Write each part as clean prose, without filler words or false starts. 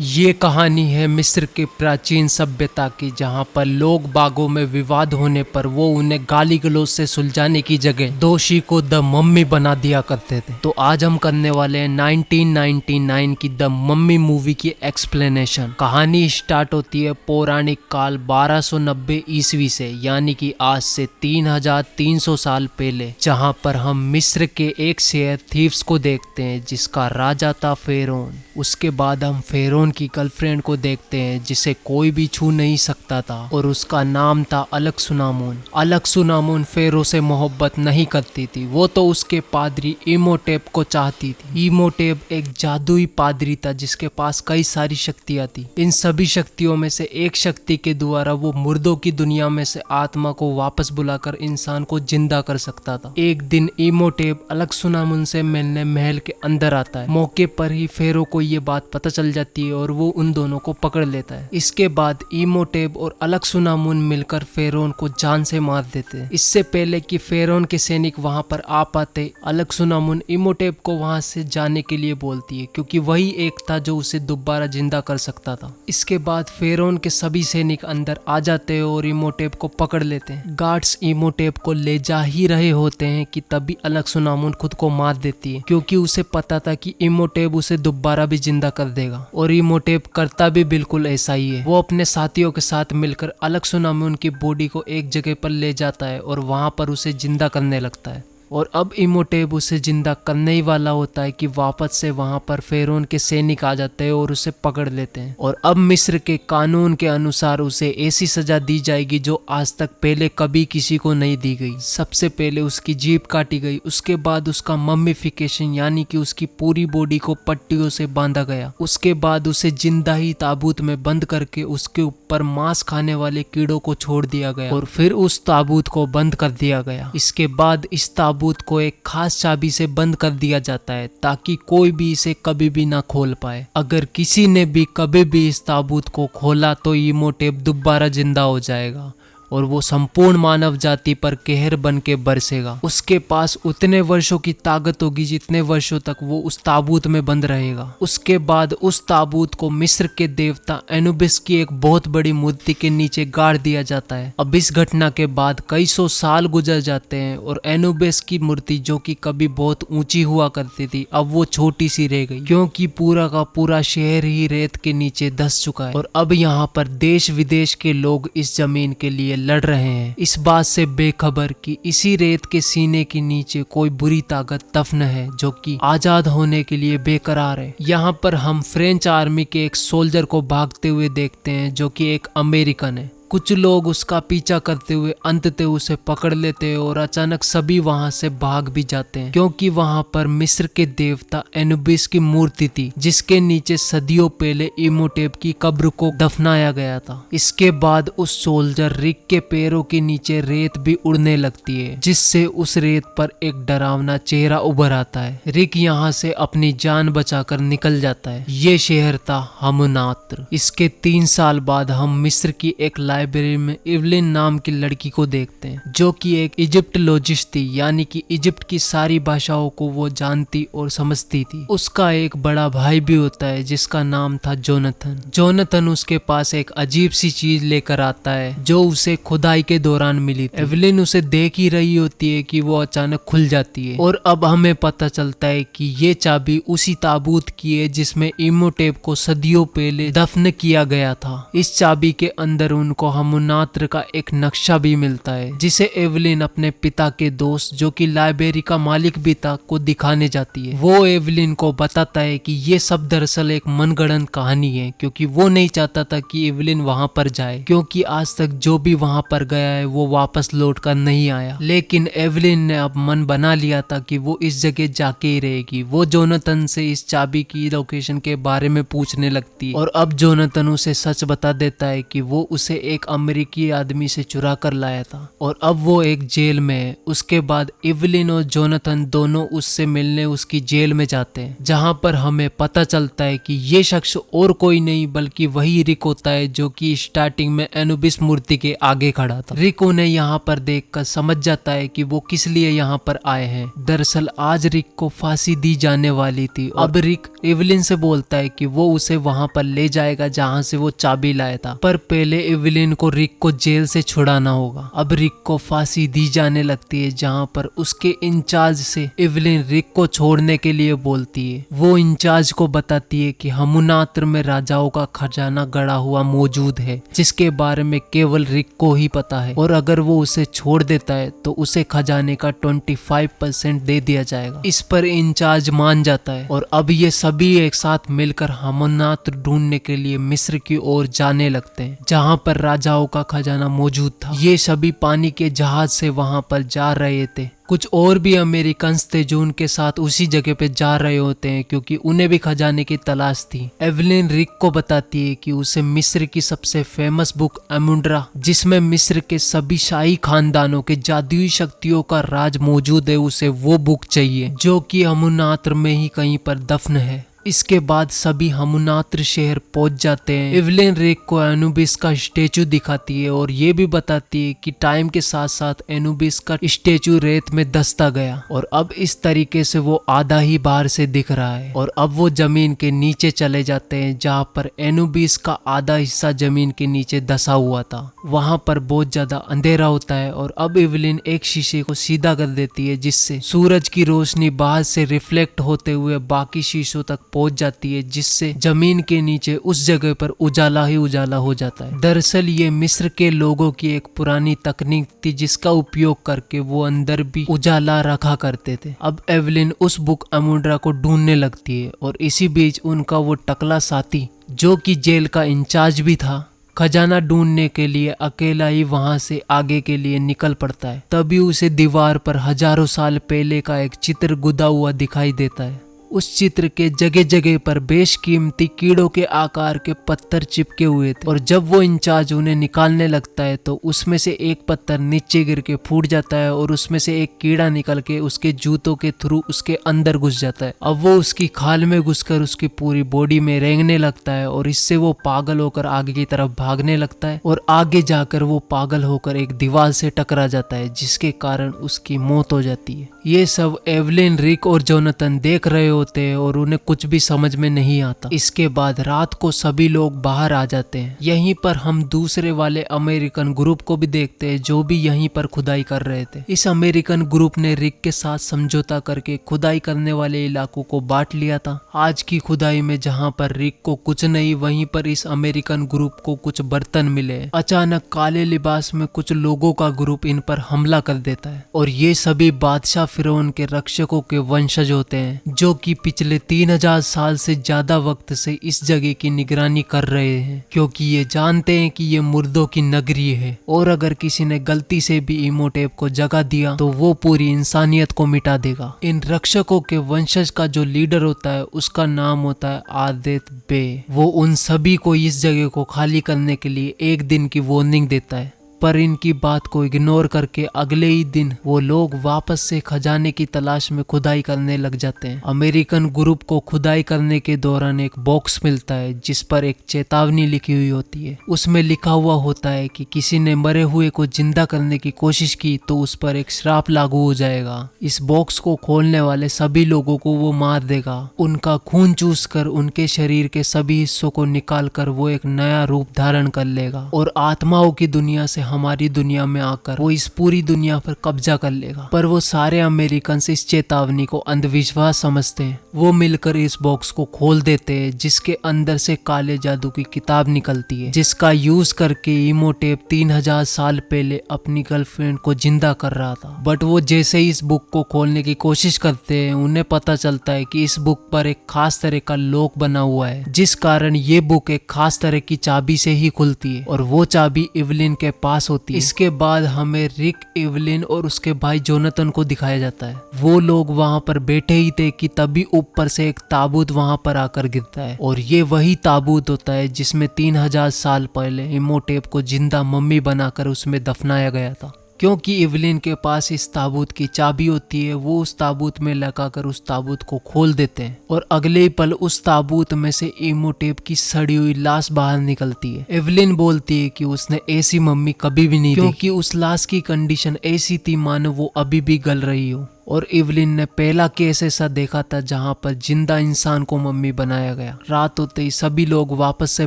ये कहानी है मिस्र के प्राचीन सभ्यता की, जहाँ पर लोग बागों में विवाद होने पर वो उन्हें गाली गलौज से सुलझाने की जगह दोषी को द मम्मी बना दिया करते थे। तो आज हम करने वाले हैं 1999 की द मम्मी मूवी की एक्सप्लेनेशन। कहानी स्टार्ट होती है पौराणिक काल 1290 ईस्वी से, यानी कि आज से 3300 साल पहले, जहाँ पर हम मिस्र के एक शहर थीव्स को देखते हैं जिसका राजा था फेरोन। उसके बाद हम फेरोन की गर्लफ्रेंड को देखते हैं जिसे कोई भी छू नहीं सकता था और उसका नाम था अलकसुनामुन। अलकसुनामुन फेरो से मोहब्बत नहीं करती थी, वो तो उसके पादरी इमोटेप को चाहती थी। इमोटेप एक जादुई पादरी था जिसके पास कई सारी शक्तियां थी। इन सभी शक्तियों में से एक शक्ति के द्वारा वो मुर्दों की दुनिया में से आत्मा को वापस बुलाकर इंसान को जिंदा कर सकता था। एक दिन इमोटेप अलकसुनामुन से मिलने महल के अंदर आता है। मौके पर ही फेरो को ये बात पता चल जाती है और वो उन दोनों को पकड़ लेता है। इसके बाद इमोटेप और अलकसुनामुन मिलकर फेरोन को जान से मार देते हैं। इससे पहले कि फेरोन के सैनिक वहां पर आ पाते, अलकसुनामुन इमोटेप को वहां से जाने के लिए बोलती है क्योंकि वही एक था जो उसे दोबारा जिंदा कर सकता था। इसके बाद फेरोन के सभी सैनिक अंदर आ जाते हैं और इमोटेप को पकड़ लेते हैं। गार्ड्स इमोटेप को ले जा ही रहे होते हैं कि तभी अलकसुनामुन खुद को मार देती है क्योंकि उसे पता था कि इमोटेप उसे दोबारा भी जिंदा कर देगा, और इमोटेप करता भी बिल्कुल ऐसा ही है। वो अपने साथियों के साथ मिलकर अलकसुनामुन की बॉडी को एक जगह पर ले जाता है और वहां पर उसे जिंदा करने लगता है। और अब इमोटेप उसे जिंदा करने ही वाला होता है कि वापस से वहां पर फेरोन के सैनिक आ जाते हैं और उसे पकड़ लेते हैं। और अब मिस्र के कानून के अनुसार उसे ऐसी सजा दी जाएगी जो आज तक पहले कभी किसी को नहीं दी गई। सबसे पहले उसकी जीभ काटी गई, उसके बाद उसका मम्मीफिकेशन यानी कि उसकी पूरी बॉडी को पट्टियों से बांधा गया। उसके बाद उसे जिंदा ही ताबूत में बंद करके उसके ऊपर मांस खाने वाले कीड़ों को छोड़ दिया गया और फिर उस ताबूत को बंद कर दिया गया। इसके बाद इस ताबूत को एक खास चाबी से बंद कर दिया जाता है ताकि कोई भी इसे कभी भी ना खोल पाए। अगर किसी ने भी कभी भी इस ताबूत को खोला तो इमोटेप दोबारा जिंदा हो जाएगा और वो संपूर्ण मानव जाति पर कहर बन के बरसेगा। उसके पास उतने वर्षों की ताकत होगी जितने वर्षों तक वो उस ताबूत में बंद रहेगा। उसके बाद उस ताबूत को मिस्र के देवता एनुबिस की एक बहुत बड़ी मूर्ति के नीचे गाड़ दिया जाता है। अब इस घटना के बाद कई सौ साल गुजर जाते हैं और एनुबिस की मूर्ति, जो कि कभी बहुत ऊंची हुआ करती थी, अब वो छोटी सी रह गई क्योंकि पूरा का पूरा शहर ही रेत के नीचे धंस चुका है। और अब यहाँ पर देश विदेश के लोग इस जमीन के लिए लड़ रहे हैं, इस बात से बेखबर कि इसी रेत के सीने के नीचे कोई बुरी ताकत दफन है जो कि आजाद होने के लिए बेकरार है। यहाँ पर हम फ्रेंच आर्मी के एक सोल्जर को भागते हुए देखते हैं जो कि एक अमेरिकन है। कुछ लोग उसका पीछा करते हुए अंततः उसे पकड़ लेते हैं और अचानक सभी वहां से भाग भी जाते हैं क्योंकि वहां पर मिस्र के देवता एनुबिस की मूर्ति थी जिसके नीचे सदियों पहले इमोटेप की कब्र को दफनाया गया था। इसके बाद उस सोल्जर रिक के पैरों के नीचे रेत भी उड़ने लगती है जिससे उस रेत पर एक डरावना चेहरा उभर आता है। रिक यहाँ से अपनी जान बचाकर निकल जाता है। ये शहर था हमनात्र। इसके 3 साल बाद हम मिस्र की एक लाइब्रेरी में इवलिन नाम की लड़की को देखते हैं जो कि एक इजिप्टोलॉजिस्ट थी, यानी कि इजिप्ट की सारी भाषाओं को वो जानती और समझती थी। उसका एक बड़ा भाई भी होता है जिसका नाम था जोनाथन। जोनाथन उसके पास एक अजीब सी चीज लेकर आता है जो उसे खुदाई के दौरान मिली थी। एवलिन उसे देख ही रही होती है कि वो अचानक खुल जाती है और अब हमें पता चलता है कि ये चाबी उसी ताबूत की है जिसमें इमोटेप को सदियों पहले दफन किया गया था। इस चाबी के अंदर उनको हमनात्र का एक नक्शा भी मिलता है जिसे एवलिन अपने पिता के दोस्त, जो कि लाइब्रेरी का मालिक भी था, को दिखाने जाती है। वो एवलिन को बताता है कि ये सब दरअसल एक मनगढ़ंत कहानी है क्योंकि वो नहीं चाहता था कि एवलिन वहां पर जाए क्योंकि आज तक जो भी वहां पर गया है वो वापस लौट कर नहीं आया। लेकिन एवलिन ने अब मन बना लिया था कि वो इस जगह जाके ही रहेगी। वो जोनाथन से इस चाबी की लोकेशन के बारे में पूछने लगती है और अब जोनाथन उसे सच बता देता है कि वो उसे एक एक अमेरिकी आदमी से चुरा कर लाया था और अब वो एक जेल में है। उसके बाद इवलिन और जोनाथन दोनों उससे मिलने उसकी जेल में जाते हैं, जहाँ पर हमें पता चलता है कि ये शख्स और कोई नहीं बल्कि वही रिक होता है जो कि स्टार्टिंग में एनुबिस मूर्ति के आगे खड़ा था। रिक उन्हें यहाँ पर देखकर समझ जाता है कि वो किस लिए यहाँ पर आए हैं। दरअसल आज रिक को फांसी दी जाने वाली थी। अब रिक इवलिन से बोलता है कि वो उसे वहां पर ले जाएगा जहां से वो चाबी लाया था, पर पहले इवलिन को रिक को जेल से छुड़ाना होगा। अब रिक को फांसी दी जाने लगती है, जहां पर उसके इंचार्ज से इवलिन रिक को छोड़ने के लिए बोलती है। वो इंचार्ज को बताती है कि हमुनात्र में राजाओं का खजाना गड़ा हुआ मौजूद है, जिसके बारे में केवल रिक को ही पता है, और अगर वो उसे छोड़ देता है तो उसे खजाने का 25% दे दिया जाएगा। इस पर इंचार्ज मान जाता है और अब ये सभी एक साथ मिलकर हमुनात्र ढूंढने के लिए मिस्र की ओर जाने लगते हैं, जहां पर राजाओं का खजाना मौजूद था। ये सभी पानी के जहाज से वहां पर जा रहे थे। कुछ और भी अमेरिकन्स थे जो उनके साथ उसी जगह पे जा रहे होते हैं, क्योंकि उन्हें भी खजाने की तलाश थी। एवलिन रिक को बताती है कि उसे मिस्र की सबसे फेमस बुक एमुंड्रा, जिसमें मिस्र के सभी शाही खानदानों के जादुई शक्तियों का राज मौजूद है, उसे वो बुक चाहिए जो कि हमुनात्र में ही कहीं पर दफन है। इसके बाद सभी हमुनात्र शहर पहुंच जाते हैं। इवलिन रिक को एनुबिस का स्टेचू दिखाती है और ये भी बताती है कि टाइम के साथ साथ एनुबिस का स्टेचू रेत में धंसता गया और अब इस तरीके से वो आधा ही बाहर से दिख रहा है। और अब वो जमीन के नीचे चले जाते हैं, जहाँ पर एनुबिस का आधा हिस्सा जमीन के नीचे धंसा हुआ था। वहां पर बहुत ज्यादा अंधेरा होता है और अब इवलिन एक शीशे को सीधा कर देती है, जिससे सूरज की रोशनी बाहर से रिफ्लेक्ट होते हुए बाकी शीशों तक पहुंच जाती है, जिससे जमीन के नीचे उस जगह पर उजाला ही उजाला हो जाता है। दरअसल ये मिस्र के लोगों की एक पुरानी तकनीक थी, जिसका उपयोग करके वो अंदर भी उजाला रखा करते थे। अब एवलिन उस बुक एमुंड्रा को ढूंढने लगती है और इसी बीच उनका वो टकला साथी, जो कि जेल का इंचार्ज भी था, खजाना ढूंढने के लिए अकेला ही वहां से आगे के लिए निकल पड़ता है। तभी उसे दीवार पर हजारों साल पहले का एक चित्र गुदा हुआ दिखाई देता है। उस चित्र के जगह जगह पर बेशकीमती कीड़ों के आकार के पत्थर चिपके हुए थे और जब वो इंचार्ज उन्हें निकालने लगता है तो उसमें से एक पत्थर नीचे गिर के फूट जाता है और उसमें से एक कीड़ा निकल के उसके जूतों के थ्रू उसके अंदर घुस जाता है। अब वो उसकी खाल में घुसकर उसकी पूरी बॉडी में रेंगने लगता है और इससे वो पागल होकर आगे की तरफ भागने लगता है और आगे जाकर वो पागल होकर एक दीवार से टकरा जाता है, जिसके कारण उसकी मौत हो जाती है। ये सब एवलिन, रिक और जोनाथन देख रहे होते हैं और उन्हें कुछ भी समझ में नहीं आता। इसके बाद रात को सभी लोग बाहर आ जाते हैं। यहीं पर हम दूसरे वाले अमेरिकन ग्रुप को भी देखते हैं, जो भी यहीं पर खुदाई कर रहे थे। इस अमेरिकन ग्रुप ने रिक के साथ समझौता करके खुदाई करने वाले इलाकों को बांट लिया था। आज की खुदाई में जहाँ पर रिक को कुछ नहीं, वहीं पर इस अमेरिकन ग्रुप को कुछ बर्तन मिले। अचानक काले लिबास में कुछ लोगों का ग्रुप इन पर हमला कर देता है और ये सभी बादशाह फिरौन के रक्षकों के वंशज होते हैं, जो कि पिछले 3000 साल से ज्यादा वक्त से इस जगह की निगरानी कर रहे हैं, क्योंकि ये जानते हैं कि ये मुर्दों की नगरी है और अगर किसी ने गलती से भी इमोटेप को जगह दिया तो वो पूरी इंसानियत को मिटा देगा। इन रक्षकों के वंशज का जो लीडर होता है उसका नाम होता है आदेत बे। वो उन सभी को इस जगह को खाली करने के लिए 1 दिन की वार्निंग देता है, पर इनकी बात को इग्नोर करके अगले ही दिन वो लोग वापस से खजाने की तलाश में खुदाई करने लग जाते हैं। अमेरिकन ग्रुप को खुदाई करने के दौरान एक बॉक्स मिलता है जिस पर एक चेतावनी लिखी हुई होती है। उसमें लिखा हुआ होता है कि किसी ने मरे हुए को जिंदा करने की कोशिश की तो उस पर एक श्राप लागू हो जाएगा। इस बॉक्स को खोलने वाले सभी लोगों को वो मार देगा। उनका खून चूस कर उनके शरीर के सभी हिस्सों को निकाल कर वो एक नया रूप धारण कर लेगा और आत्माओं की दुनिया से हमारी दुनिया में आकर वो इस पूरी दुनिया पर कब्जा कर लेगा। पर वो सारे अमेरिकन इस चेतावनी को अंधविश्वास समझते हैं। वो मिलकर इस बॉक्स को खोल देते हैं, जिसके अंदर से काले जादू की किताब निकलती है, जिसका यूज करके इमोटेप 3000 साल पहले अपनी गर्लफ्रेंड को जिंदा कर रहा था। बट वो जैसे ही इस बुक को खोलने की कोशिश करते हैं, उन्हें पता चलता है कि इस बुक पर एक खास तरह का लॉक बना हुआ है, जिस कारण ये बुक एक खास तरह की चाबी से ही खुलती है और वो चाबी इवलिन के पास पास होती है। इसके बाद हमें रिक, एवलिन और उसके भाई जोनाथन को दिखाया जाता है। वो लोग वहाँ पर बैठे ही थे कि तभी ऊपर से एक ताबूत वहाँ पर आकर गिरता है और ये वही ताबूत होता है जिसमें 3000 साल पहले इमोटेप को जिंदा मम्मी बनाकर उसमें दफनाया गया था। क्योंकि इवलिन के पास इस ताबूत की चाबी होती है, वो उस ताबूत में लगाकर उस ताबूत को खोल देते हैं और अगले ही पल उस ताबूत में से इमोटेप की सड़ी हुई लाश बाहर निकलती है। इवलिन बोलती है कि उसने ऐसी मम्मी कभी भी नहीं देखी, क्योंकि उस लाश की कंडीशन ऐसी थी मानो वो अभी भी गल रही हो। और इवलिन ने पहला केस ऐसा देखा था जहाँ पर जिंदा इंसान को मम्मी बनाया गया। रात होते ही सभी लोग वापस से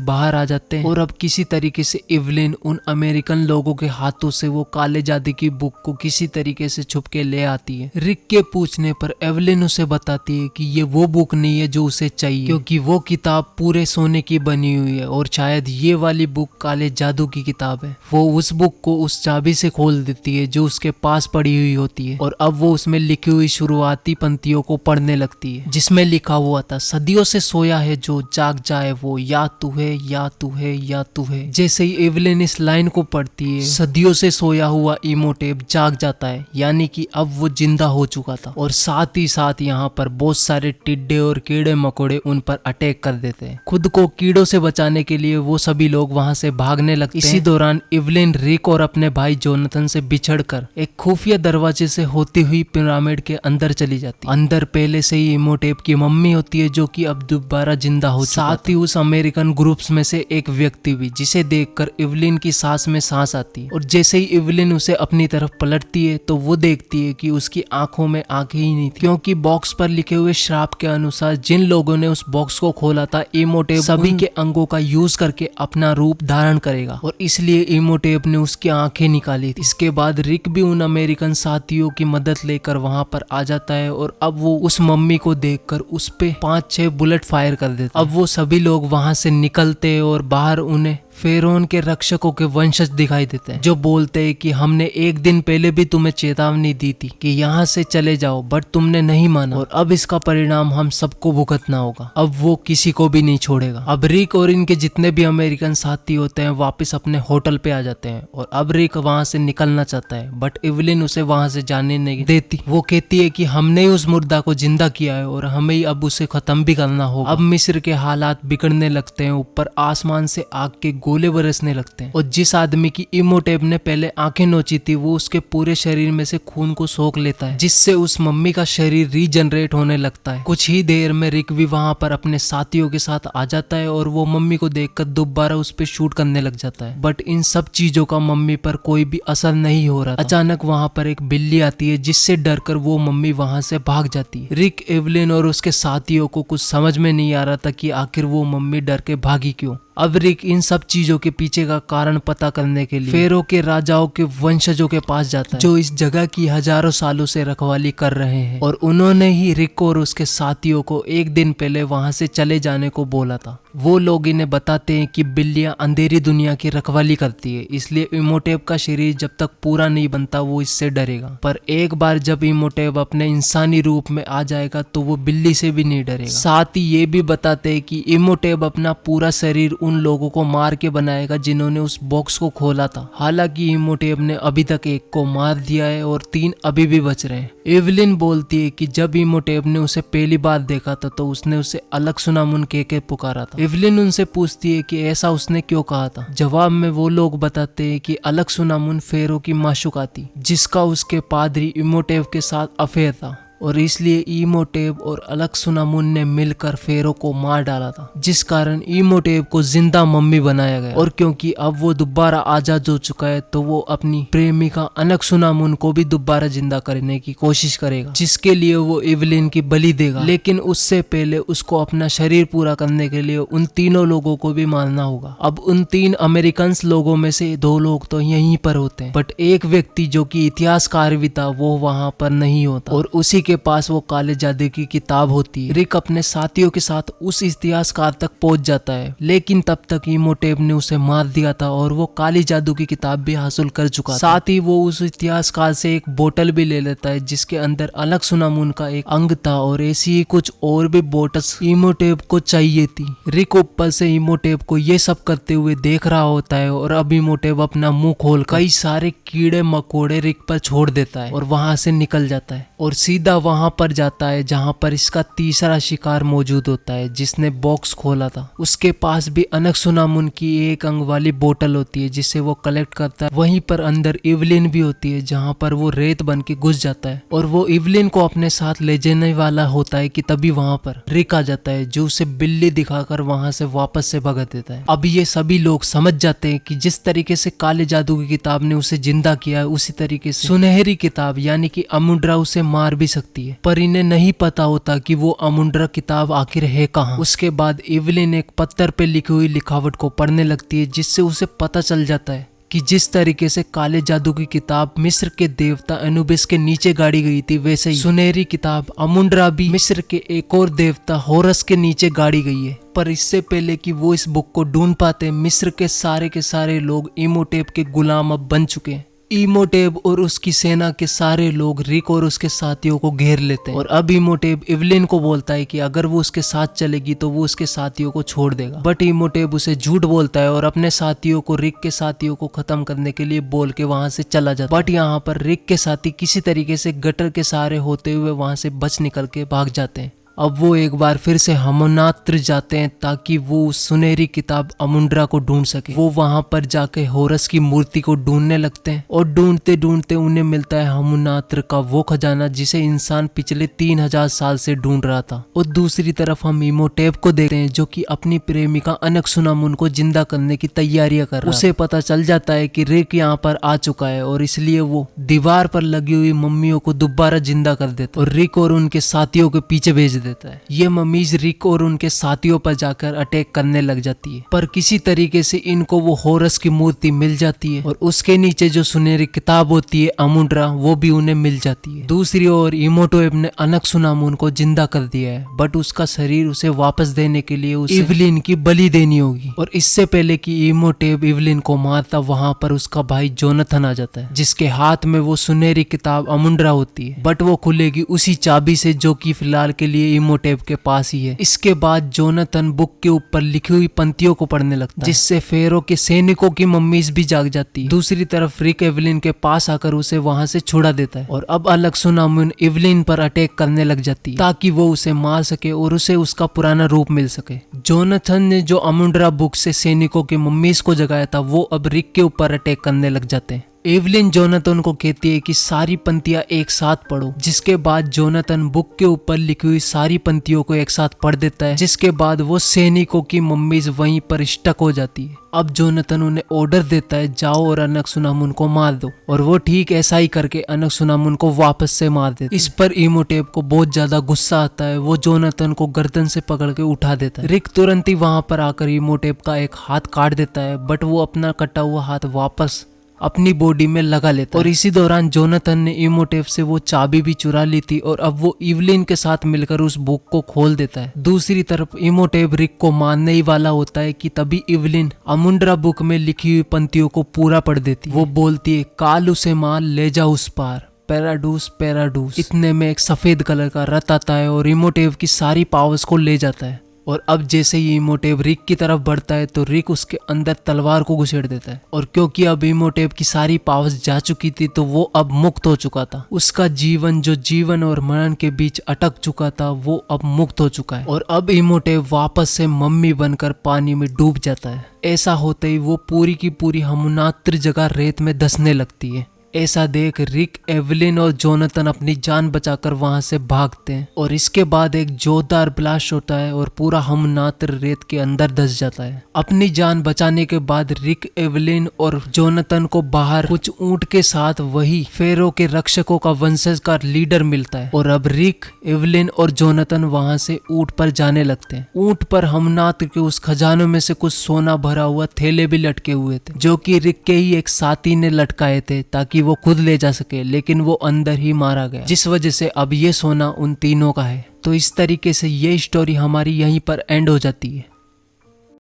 बाहर आ जाते हैं और अब किसी तरीके से इवलिन उन अमेरिकन लोगों के हाथों से वो काले जादू की बुक को किसी तरीके से छुप के ले आती है। रिक के पूछने पर इवलिन उसे बताती है कि ये वो बुक नहीं है जो उसे चाहिए, क्योंकि वो किताब पूरे सोने की बनी हुई है और शायद ये वाली बुक काले जादू की किताब है। वो उस बुक को उस चाबी से खोल देती है जो उसके पास पड़ी हुई होती है और अब वो उसमें लिखी हुई शुरुआती पंक्तियों को पढ़ने लगती है, जिसमें लिखा हुआ था, सदियों से सोया है जो जाग जाए वो, या तू है या तू है या तू है। जैसे ही एवलिन इस लाइन को पढ़ती है, सदियों से सोया हुआ इमोटेप जाग जाता है, यानी कि अब वो जिंदा हो चुका था। और साथ ही साथ यहाँ पर बहुत सारे टिड्डे और कीड़े मकोड़े उन पर अटैक कर देते हैं। खुद को कीड़ों से बचाने के लिए वो सभी लोग वहाँ से भागने लगते हैं। इसी दौरान इवलिन रिक और अपने भाई जोनाथन से बिछड़कर एक खुफिया दरवाजे से होती हुई पिरामिड के अंदर चली जाती है। अंदर पहले से ही इमोटेप की मम्मी होती है जो कि अब दोबारा जिंदा हो चुका। साथ ही उस अमेरिकन ग्रुप्स में से एक व्यक्ति भी, जिसे देखकर इवलिन की सांस में सांस आती है और जैसे ही इवलिन उसे अपनी तरफ पलटती है तो वो देखती है कि उसकी आंखों में आंखें ही नहीं थी, क्योंकि बॉक्स पर लिखे हुए श्राप के अनुसार जिन लोगों ने उस बॉक्स को खोला था, इमोटेप सभी के अंगों का यूज करके अपना रूप धारण करेगा और इसलिए इमोटेप ने उसकी आंखें निकाली थी। इसके बाद रिक भी उन अमेरिकन साथियों की मदद लेकर वहां पर आ जाता है और अब वो उस मम्मी को देखकर उस पे 5-6 बुलेट फायर कर देता है। अब वो सभी लोग वहां से निकलते हैं और बाहर उन्हें फेरोन के रक्षकों के वंशज दिखाई देते हैं, जो बोलते हैं कि हमने एक दिन पहले भी तुम्हें चेतावनी दी थी कि यहाँ से चले जाओ, बट तुमने नहीं माना और अब इसका परिणाम हम सबको भुगतना होगा। अब वो किसी को भी नहीं छोड़ेगा। अब रिक और इनके जितने भी अमेरिकन साथी होते हैं वापस अपने होटल पे आ जाते हैं और अब रिक वहाँ से निकलना चाहता है, बट इवलिन उसे वहाँ से जाने नहीं देती। वो कहती है कि हमने ही उस मुर्दा को जिंदा किया है और हमें ही अब उसे खत्म भी करना होगा। अब मिस्र के हालात बिगड़ने लगते हैं। ऊपर आसमान से आग के गोले बरसने लगते हैं और जिस आदमी की इमोटेप ने पहले आंखें नोची थी वो उसके पूरे शरीर में से खून को सोख लेता है, जिससे उस मम्मी का शरीर रीजनरेट होने लगता है। कुछ ही देर में रिक भी वहां पर अपने साथियों के साथ आ जाता है और वो मम्मी को देखकर दोबारा उस पर शूट करने लग जाता है, बट इन सब चीजों का मम्मी पर कोई भी असर नहीं हो रहा था। अचानक वहां पर एक बिल्ली आती है जिससे डरकर वो मम्मी वहां से भाग जाती है। रिक, एवलिन और उसके साथियों को कुछ समझ में नहीं आ रहा था कि आखिर वो मम्मी डर के भागी क्यों। अब रिक इन सब चीजों के पीछे का कारण पता करने के लिए फेरो के राजाओं के वंशजों के पास जाता है, जो इस जगह की हजारों सालों से रखवाली कर रहे हैं और उन्होंने ही रिक और उसके साथियों को एक दिन पहले वहां से चले जाने को बोला था। वो लोग इन्हें बताते हैं कि बिल्लियां अंधेरी दुनिया की रखवाली करती है, इसलिए इमोटेप का शरीर जब तक पूरा नहीं बनता वो इससे डरेगा, पर एक बार जब इमोटेप अपने इंसानी रूप में आ जाएगा तो वो बिल्ली से भी नहीं डरेगा। साथ ही ये भी बताते हैं कि इमोटेप अपना पूरा शरीर उन लोगों को मार के बनाएगा जिन्होंने उस बॉक्स को खोला था। हालांकि इमोटेप ने अभी तक एक को मार दिया है और 3 अभी भी बच रहे हैं। एवलिन बोलती है कि जब इमोटेप ने उसे पहली बार देखा था तो उसने उसे अलग सुनामुन कह के पुकारा था। एवलिन उनसे पूछती है कि ऐसा उसने क्यों कहा था। जवाब में वो लोग बताते हैं कि अलग सुनामुन फेरो की माशूका थी, जिसका उसके पादरी इमोटेप के साथ अफेयर था और इसलिए इमोटेप और अलग सुनामुन ने मिलकर फेरो को मार डाला था, जिस कारण इमोटेप को जिंदा मम्मी बनाया गया। और क्योंकि अब वो दोबारा आजाद हो चुका है तो वो अपनी प्रेमिका अलग सुनामुन को भी दोबारा जिंदा करने की कोशिश करेगा, जिसके लिए वो एवलिन की बलि देगा। लेकिन उससे पहले उसको अपना शरीर पूरा करने के लिए उन तीनों लोगों को भी मारना होगा। अब उन 3 अमेरिकन लोगों में से 2 लोग तो यहीं पर होते हैं, बट एक व्यक्ति जो कि इतिहासकार भी था वो वहां पर नहीं होता और उसी के जिसके पास वो काले जादू की किताब होती है। रिक अपने साथियों के साथ उस इतिहासकार तक पहुंच जाता है, लेकिन तब तक इमोटेप ने उसे मार दिया था और वो काली जादू की किताब भी हासिल कर चुका था। साथ ही वो उस इतिहासकार से एक बोतल भी ले लेता है जिसके अंदर अनक्सुनामुन का एक अंग था और ऐसी ही कुछ और भी बोटल्स इमोटेप को चाहिए थी। रिक ऊपर से इमोटेप को ये सब करते हुए देख रहा होता है और अब इमोटेप अपना मुंह खोल कई सारे कीड़े मकोड़े रिक पर छोड़ देता है और वहां से निकल जाता है और सीधा वहां पर जाता है जहां पर इसका तीसरा शिकार मौजूद होता है जिसने बॉक्स खोला था। उसके पास भी अनक्सुनामुन की एक अंग वाली बोतल होती है जिसे वो कलेक्ट करता है। वहीं पर अंदर इवलिन भी होती है जहां पर वो रेत बन के घुस जाता है और वो इवलिन को अपने साथ ले जाने वाला होता है कि तभी वहां पर रिक आ जाता है जो उसे बिल्ली दिखाकर वहां से वापस से भगा देता है। अब ये सभी लोग समझ जाते हैं कि जिस तरीके से काले जादू की किताब ने उसे जिंदा किया है उसी तरीके से सुनहरी किताब यानी कि अमुंड्रा उसे मार भी सकती है, पर इन्हें नहीं पता होता कि वो अमुंड्रा किताब आखिर है कहाँ। उसके बाद इवलिन एक पत्थर पे लिखी हुई लिखावट को पढ़ने लगती है जिससे उसे पता चल जाता है कि जिस तरीके से काले जादू की किताब मिस्र के देवता अनुबिस के नीचे गाड़ी गई थी वैसे ही सुनहरी किताब अमुंड्रा भी मिस्र के एक और देवता होरस के नीचे गाड़ी गई है। पर इससे पहले कि वो इस बुक को ढूंढ पाते मिस्र के सारे लोग इमोटेप के गुलाम अब बन चुके हैं। इमोटेप और उसकी सेना के सारे लोग रिक और उसके साथियों को घेर लेते हैं और अब इमोटेप इवलिन को बोलता है कि अगर वो उसके साथ चलेगी तो वो उसके साथियों को छोड़ देगा, बट इमोटेप उसे झूठ बोलता है और अपने साथियों को रिक के साथियों को खत्म करने के लिए बोल के वहां से चला जाता है। बट यहाँ पर रिक के साथी किसी तरीके से गटर के सहारे होते हुए वहां से बच निकल के भाग जाते हैं। अब वो एक बार फिर से हमनात्र जाते हैं ताकि वो उस सुनहरी किताब अमुंड्रा को ढूंढ सके। वो वहां पर जाके होरस की मूर्ति को ढूंढने लगते हैं और ढूंढते ढूंढते उन्हें मिलता है हमनात्र का वो खजाना जिसे इंसान पिछले 3000 साल से ढूंढ रहा था। और दूसरी तरफ हम इमोटेप को देखते हैं जो कि अपनी प्रेमिका अनक्सुनामुन को जिंदा करने की तैयारियां कर रहा है। उसे पता चल जाता है कि रिक यहाँ पर आ चुका है और इसलिए वो दीवार पर लगी हुई मम्मियों को दोबारा जिंदा कर देता और रिक और उनके साथियों के पीछे भेज देता है। ये मम्मीज रिक और उनके साथियों पर जाकर अटैक करने लग जाती है, पर किसी तरीके से इनको वो होरस की मूर्ति मिल जाती है और उसके नीचे जो सुनहरी किताब होती है अमुंड्रा वो भी उन्हें मिल जाती है। दूसरी ओर इमोटेप ने अनक्सुनामुन को जिंदा कर दिया है, बट उसका शरीर उसे वापस देने के लिए उसे इवलिन की बलि देनी होगी। और इससे पहले कि इमोटेप इवलिन को मारता वहां पर उसका भाई जोनाथन आ जाता है जिसके हाथ में वो सुनहरी किताब अमुंड्रा होती है, बट वो खुलेगी उसी चाबी से जो कि फिलहाल के लिए इमोटेप के पास ही है। इसके बाद जोनाथन बुक के ऊपर लिखी हुई पंक्तियों को पढ़ने लगता है जिससे फेरो के सैनिकों की मम्मीज भी जाग जाती है। दूसरी तरफ रिक इवलिन के पास आकर उसे वहां से छुड़ा देता है और अब अनक्सुनामुन इवलिन पर अटैक करने लग जाती है ताकि वो उसे मार सके और उसे उसका पुराना रूप मिल सके। जोनाथन ने जो अमुंड्रा बुक से सैनिकों की मम्मीज को जगाया था वो अब रिक के ऊपर अटैक करने लग जाते हैं। एवलिन जोनाथन को कहती है कि सारी पंक्तियां एक साथ पढ़ो, जिसके बाद जोनाथन बुक के ऊपर लिखी हुई सारी पंक्तियों को एक साथ पढ़ देता है, जिसके बाद वो सैनिकों की मम्मीज वहीं पर स्टक हो जाती है। अब जोनाथन उन्हें ऑर्डर देता है जाओ और अनक्सुनामुन को मार दो, और वो ठीक ऐसा ही करके अनक्सुनामुन को वापस से मार देते। इस पर इमोटेप को बहुत ज्यादा गुस्सा आता है, वो जोनाथन को गर्दन से पकड़ के उठा देता है। रिक तुरंत ही वहां पर आकर इमोटेप का एक हाथ काट देता है, बट वो अपना कटा हुआ हाथ वापस अपनी बॉडी में लगा लेता है। और इसी दौरान जोनाथन ने इमोटेप से वो चाबी भी चुरा ली थी और अब वो इवलिन के साथ मिलकर उस बुक को खोल देता है। दूसरी तरफ इमोटेप रिक को मारने ही वाला होता है कि तभी इवलिन अमुंड्रा बुक में लिखी हुई पंक्तियों को पूरा पढ़ देती है। वो बोलती है काल उसे मार ले जा उस पार, पैराडूस पैराडूस। इतने में एक सफेद कलर का रथ आता है और इमोटेप की सारी पावर्स को ले जाता है। और अब जैसे ही इमोटेप रिक की तरफ बढ़ता है तो रिक उसके अंदर तलवार को घुसेड़ देता है, और क्योंकि अब इमोटेप की सारी पावर्स जा चुकी थी तो वो अब मुक्त हो चुका था। उसका जीवन जो जीवन और मरण के बीच अटक चुका था वो अब मुक्त हो चुका है, और अब इमोटेप वापस से मम्मी बनकर पानी में डूब जाता है। ऐसा होते ही वो पूरी की पूरी हमनात्र जगह रेत में धंसने लगती है। ऐसा देख रिक, एवलिन और जोनाथन अपनी जान बचाकर वहां से भागते हैं, और इसके बाद एक जोरदार ब्लास्ट होता है और पूरा हमनात्र रेत के अंदर धंस जाता है। अपनी जान बचाने के बाद रिक, एवलिन और जोनाथन को बाहर कुछ ऊंट के साथ वही फेरो के रक्षकों का वंशज का लीडर मिलता है, और अब रिक, एवलिन और जोनाथन वहां से ऊंट पर जाने लगते हैं। ऊंट पर हमनात्र के उस खजानों में से कुछ सोना भरा हुआ थैले भी लटके हुए थे, जो कि रिक के ही एक साथी ने लटकाए थे ताकि ताकि वो खुद ले जा सके, लेकिन वो अंदर ही मारा गया, जिस वजह से अब ये सोना उन तीनों का है। तो इस तरीके से ये स्टोरी हमारी यहीं पर एंड हो जाती है।